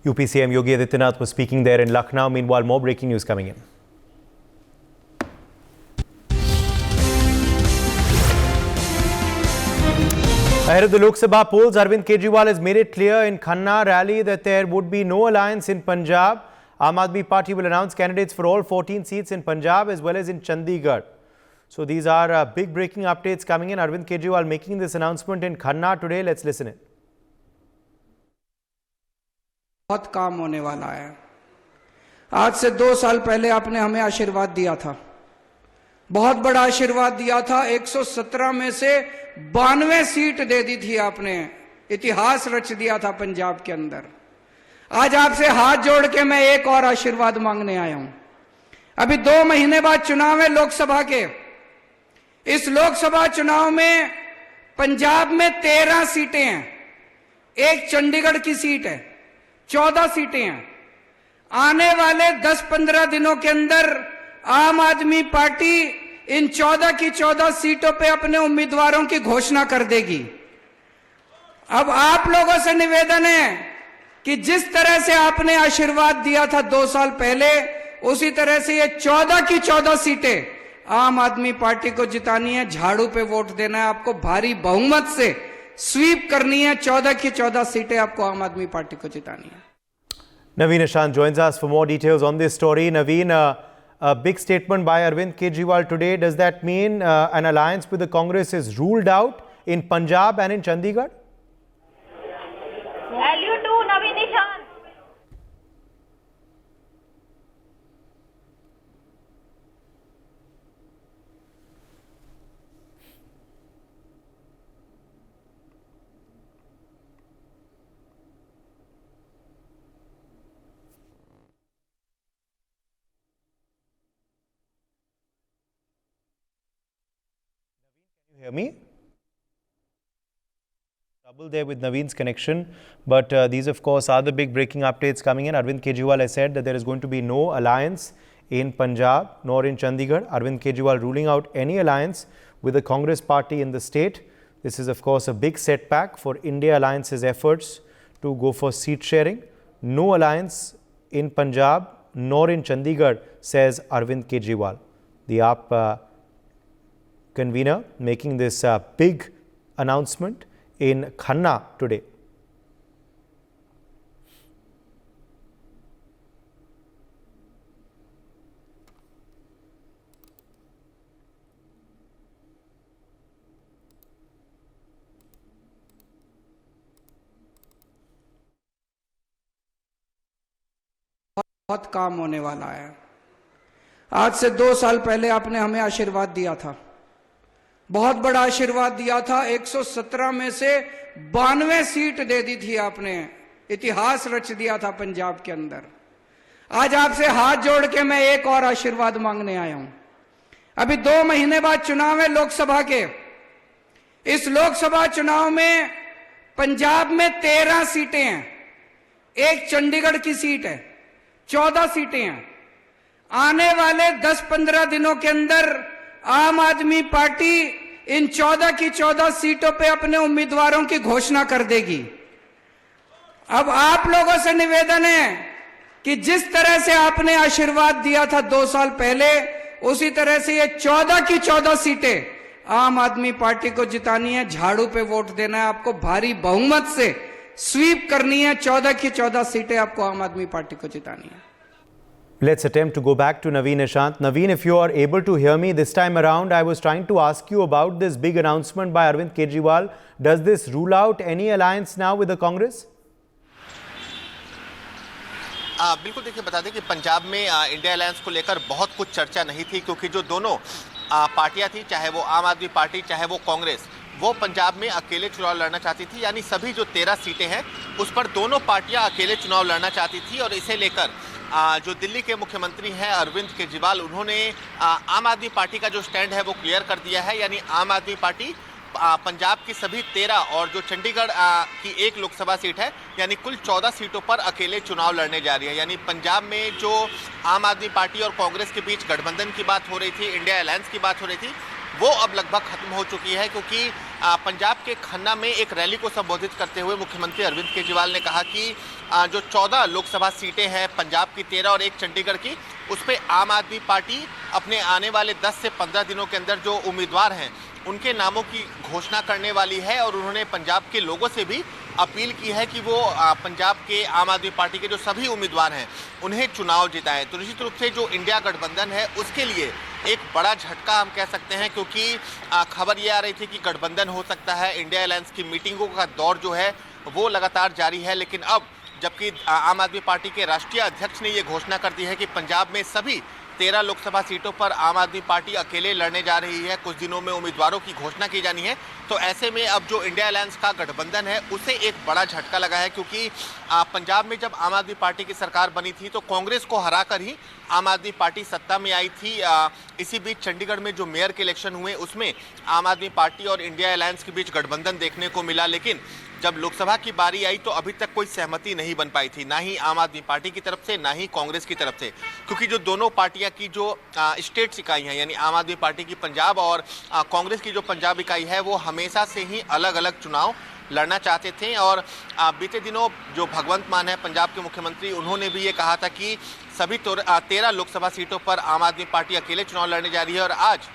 UP CM Yogi Adityanath was speaking there in Lucknow. Meanwhile, more breaking news coming in. Ahead of the Lok Sabha polls, Arvind Kejriwal has made it clear in Khanna rally that there would be no alliance in Punjab. Aam Aadmi Party will announce candidates for all 14 seats in Punjab as well as in Chandigarh. So these are big breaking updates coming in. Arvind Kejriwal making this announcement in Khanna today. Let's listen in. बहुत काम होने वाला है। आज से 2 साल पहले आपने हमें आशीर्वाद दिया था, बहुत बड़ा आशीर्वाद दिया था। 117 में से 92 सीट दे दी थी आपने, इतिहास रच दिया था पंजाब के अंदर। आज आपसे हाथ जोड़ के मैं एक और आशीर्वाद मांगने आया हूं। अभी 2 महीने बाद चुनाव है लोकसभा के। इस लोकसभा चुनाव में पंजाब में 13 सीटें हैं, एक चंडीगढ़ की सीट है, 14 सीटें हैं। आने वाले 10-15 दिनों के अंदर आम आदमी पार्टी इन 14 की 14 सीटों पे अपने उम्मीदवारों की घोषणा कर देगी। अब आप लोगों से निवेदन है कि जिस तरह से आपने आशीर्वाद दिया था 2 साल पहले, उसी तरह से ये 14 की 14 सीटें आम आदमी पार्टी को जितानी है। झाड़ू पे वोट देना है आपको, भारी बहुमत से स्वीप करनी है। 14 की 14 सीटें आपको आम आदमी पार्टी को जितानी है। Naveen Ashant joins us for more details on this story. Naveen, a big statement by Arvind Kejriwal today. Does that mean an alliance with the Congress is ruled out in Punjab and in Chandigarh? You too, Naveen Ashant. Hear me? Trouble there with Naveen's connection, but these of course are the big breaking updates coming in. Arvind Kejriwal has said that there is going to be no alliance in Punjab nor in Chandigarh. Arvind Kejriwal ruling out any alliance with the Congress party in the state. This is of course a big setback for India Alliance's efforts to go for seat sharing. No alliance in Punjab nor in Chandigarh, says Arvind Kejriwal. The AAP convener making this big announcement in Khanna today. बहुत काम होने वाला है। आज से 2 साल पहले आपने हमें आशीर्वाद दिया था, बहुत बड़ा आशीर्वाद दिया था। 117 में से 92 सीट दे दी थी आपने, इतिहास रच दिया था पंजाब के अंदर। आज आपसे हाथ जोड़ के मैं एक और आशीर्वाद मांगने आया हूं। अभी 2 महीने बाद चुनाव है लोकसभा के। इस लोकसभा चुनाव में पंजाब में 13 सीटें हैं, एक चंडीगढ़ की सीट है, 14 सीटें हैं। आने वाले 10-15 दिनों के अंदर आम आदमी पार्टी इन 14 की 14 सीटों पे अपने उम्मीदवारों की घोषणा कर देगी। अब आप लोगों से निवेदन है कि जिस तरह से आपने आशीर्वाद दिया था 2 साल पहले, उसी तरह से ये 14 की 14 सीटें आम आदमी पार्टी को जितानी है। झाड़ू पे वोट देना है आपको, भारी बहुमत से स्वीप करनी है। 14 की 14 सीटें आपको आम आदमी पार्टी को जितानी है। Let's attempt to go back to Naveen Ashant. Naveen, if you are able to hear me this time around, I was trying to ask you about this big announcement by Arvind Kejriwal. Does this rule out any alliance now with the Congress? बिल्कुल, देखिए बता दें कि पंजाब में India alliance को लेकर बहुत कुछ चर्चा नहीं थी, क्योंकि जो दोनों पार्टियां थी, चाहे वो आम आदमी पार्टी चाहे वो कांग्रेस, वो पंजाब में अकेले चुनाव लड़ना चाहती थी। यानी सभी जो 13 सीटें हैं उस पर दोनों पार्टियां अकेले चुनाव लड़ना चाहती थी। और इसे लेकर जो दिल्ली के मुख्यमंत्री हैं अरविंद केजरीवाल, उन्होंने आम आदमी पार्टी का जो स्टैंड है वो क्लियर कर दिया है। यानी आम आदमी पार्टी पंजाब की सभी 13 और जो चंडीगढ़ की 1 लोकसभा सीट है, यानी कुल 14 सीटों पर अकेले चुनाव लड़ने जा रही है। यानी पंजाब में जो आम आदमी पार्टी और कांग्रेस के बीच गठबंधन की बात हो रही थी, इंडिया अलायंस की बात हो रही थी, वो अब लगभग खत्म हो चुकी है, क्योंकि पंजाब के खन्ना में एक रैली को संबोधित करते हुए मुख्यमंत्री अरविंद केजरीवाल ने कहा कि जो 14 लोकसभा सीटें हैं पंजाब की 13 और 1 चंडीगढ़ की, उस पर आम आदमी पार्टी अपने आने वाले 10 से 15 दिनों के अंदर जो उम्मीदवार हैं उनके नामों की घोषणा करने वाली है। और उन्होंने पंजाब के लोगों से भी अपील की है कि वो पंजाब के आम आदमी पार्टी के जो सभी उम्मीदवार हैं उन्हें चुनाव जिताएं। तो निश्चित रूप से जो इंडिया गठबंधन है उसके लिए एक बड़ा झटका हम कह सकते हैं, क्योंकि खबर ये आ रही थी कि गठबंधन हो सकता है, इंडिया अलायंस की मीटिंगों का दौर जो है वो लगातार जारी है। लेकिन अब जबकि आम आदमी पार्टी के राष्ट्रीय अध्यक्ष ने ये घोषणा कर दी है कि पंजाब में सभी 13 लोकसभा सीटों पर आम आदमी पार्टी अकेले लड़ने जा रही है, कुछ दिनों में उम्मीदवारों की घोषणा की जानी है, तो ऐसे में अब जो इंडिया अलायंस का गठबंधन है उसे एक बड़ा झटका लगा है। क्योंकि पंजाब में जब आम आदमी पार्टी की सरकार बनी थी तो कांग्रेस को हराकर ही आम आदमी पार्टी सत्ता में आई थी। इसी बीच चंडीगढ़ में जो मेयर के इलेक्शन हुए उसमें आम आदमी पार्टी और इंडिया अलायंस के बीच गठबंधन देखने को मिला। लेकिन जब लोकसभा की बारी आई तो अभी तक कोई सहमति नहीं बन पाई थी, ना ही आम आदमी पार्टी की तरफ से ना ही कांग्रेस की तरफ से, क्योंकि जो दोनों पार्टियां की जो स्टेट्स इकाई हैं, यानी आम आदमी पार्टी की पंजाब और कांग्रेस की जो पंजाब इकाई है, वो हमेशा से ही अलग अलग चुनाव लड़ना चाहते थे। और बीते दिनों जो भगवंत मान है पंजाब के मुख्यमंत्री, उन्होंने भी ये कहा था कि सभी 13 लोकसभा सीटों पर आम आदमी पार्टी अकेले चुनाव लड़ने जा रही है। और आज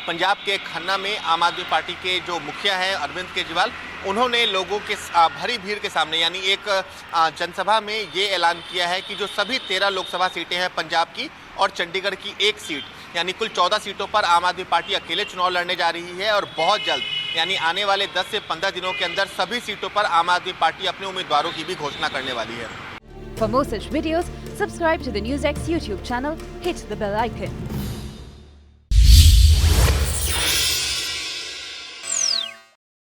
पंजाब के खन्ना में आम आदमी पार्टी के जो मुखिया हैं अरविंद केजरीवाल, उन्होंने लोगों के भरी भीड़ के सामने यानी एक जनसभा में ये ऐलान किया है कि जो सभी 13 लोकसभा सीटें हैं पंजाब की और चंडीगढ़ की 1 सीट, यानी कुल 14 सीटों पर आम आदमी पार्टी अकेले चुनाव लड़ने जा रही है। और बहुत जल्द यानी आने वाले 10 से 15 दिनों के अंदर सभी सीटों पर आम आदमी पार्टी अपने उम्मीदवारों की भी घोषणा करने वाली है। For more such videos, subscribe to the NewsX YouTube channel, hit the bell icon.